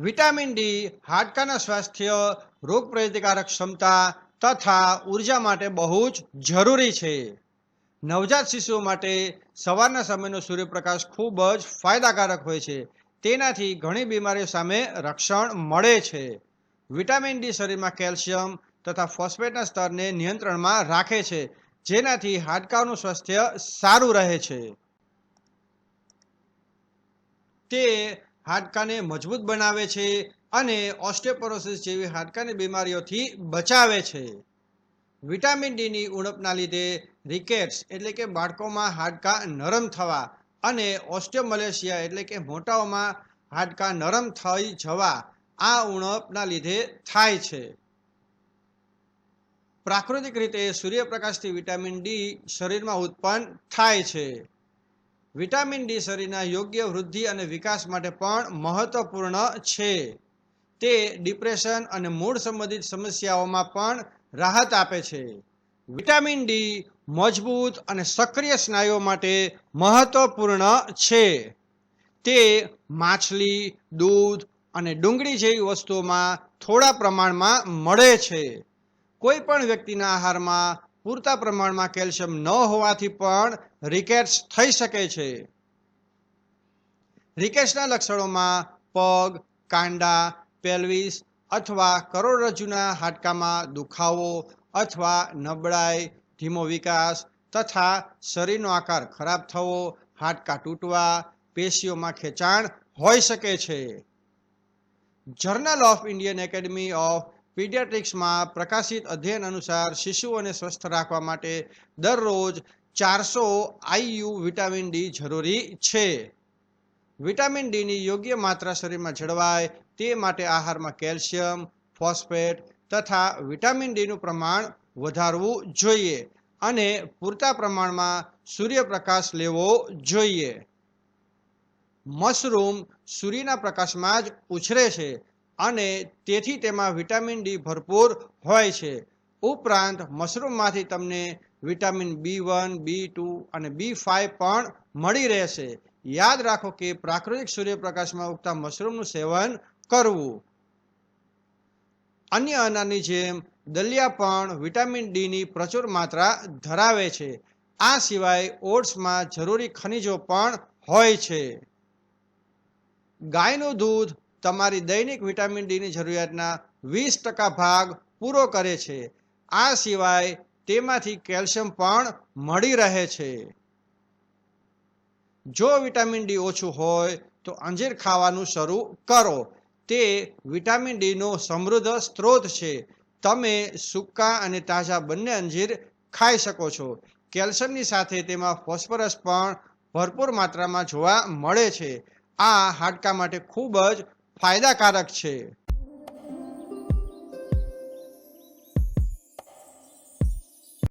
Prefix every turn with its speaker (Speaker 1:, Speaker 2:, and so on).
Speaker 1: Vitamin D હાડકાના સ્વાસ્થ્ય, રોગપ્રતિકારક ક્ષમતા તથા ઉર્જા માટે બહુ જ જરૂરી છે. નવજાત શિશુઓ માટે સવારના સમયનો સૂર્યપ્રકાશ ખૂબ જ ફાયદાકારક હોય છે. તેનાથી ઘણી બીમારીઓ સામે રક્ષણ મળે છે. વિટામિન ડી શરીરમાં કેલ્શિયમ તથા ફોસ્ફેટના સ્તરને નિયંત્રણમાં રાખે છે, જેનાથી હાડકાનું સ્વાસ્થ્ય સારું રહે છે. તે હાડકાને મજબૂત બનાવે છે અને ઓસ્ટિયોપોરોસિસ જેવી હાડકાની બીમારીઓથી બચાવે છે. વિટામિન ડીની ઉણપના લીધે રિકેટ્સ એટલે કે બાળકોમાં હાડકાં નરમ થવા અને ઓસ્ટિયોમલેશિયા એટલે કે મોટાઓમાં હાડકાં નરમ થઈ જવા આ ઉણપના લીધે થાય છે. પ્રાકૃતિક રીતે સૂર્યપ્રકાશથી વિટામિન ડી શરીરમાં ઉત્પન્ન થાય છે. વિટામિન ડી શરીરના યોગ્ય વૃદ્ધિ અને વિકાસ માટે પણ મહત્વપૂર્ણ છે. તે ડિપ્રેશન અને મૂડ સંબંધિત સમસ્યાઓમાં પણ રાહત આપે છે. વિટામિન ડી મજબૂત અને સક્રિય સ્નાયુઓ માટે મહત્વપૂર્ણ છે. તે માછલી, દૂધ અને ડુંગળી જેવી વસ્તુઓમાં થોડા પ્રમાણમાં મળે છે. કોઈ પણ વ્યક્તિના આહારમાં પૂરતા પ્રમાણમાં કેલ્શિયમ ન હોવાથી પણ રિકેટ્સ થઈ શકે છે. રિકેટ્સના લક્ષણોમાં પગ, કાંડા, પેલ્વિસ અથવા કરોડરજ્જુના હાડકામાં દુખાવો અથવા નબળાઈ, ધીમો વિકાસ તથા શરીરનો આકાર ખરાબ થવો, હાડકાં તૂટવા, પેશીઓમાં ખેંચાણ હોઈ શકે છે. Journal of Indian academy of પીડિયાટ્રિક્સમાં પ્રકાશિત અધ્યયન અનુસાર શિશુઓને સ્વસ્થ રાખવા માટે દરરોજ 400 IU વિટામિન ડી જરૂરી છે. વિટામિન ડીની યોગ્ય માત્રા શરીરમાં જળવાય તે માટે આહારમાં કેલ્શિયમ, ફોસ્ફેટ તથા વિટામિન ડીનું પ્રમાણ વધારવું જોઈએ અને પૂરતા પ્રમાણમાં સૂર્યપ્રકાશ લેવો જોઈએ. મશરૂમ સૂર્યના પ્રકાશમાં જ ઉછરે છે અને તેથી તેમાં વિટામિન ડી ભરપૂર હોય છે. ઉપરાંત મશરૂમમાંથી તમને વિટામિન B1, B2 અને B5 પણ મળી રહેશે. યાદ રાખો કે પ્રાકૃતિક સૂર્યપ્રકાશમાં ઉગતા મશરૂમનું સેવન કરવું. અન્ય અનાજની જેમ દલિયા પણ વિટામિન ડીની પ્રચુર માત્રા ધરાવે છે. આ સિવાય ઓટ્સમાં જરૂરી ખનિજો પણ હોય છે. ગાયનું દૂધ તમારી દૈનિક વિટામિન ડીની જરૂરિયાતના 20% ભાગ પૂરો કરે છે. આ સિવાય તેમાંથી કેલ્શિયમ પણ મળી રહે છે. જો વિટામિન ડી ઓછું હોય તો અંજીર ખાવાનું શરૂ કરો. તે વિટામિન ડીનો સમૃદ્ધ સ્ત્રોત છે. તમે સૂકા અને તાજા બંને અંજીર ખાઈ શકો છો. કેલ્શિયમની સાથે તેમાં ફોસ્ફરસ પણ ભરપૂર માત્રામાં જોવા મળે છે. આ હાડકાં માટે ખૂબ જ ફાયદાકારક છે.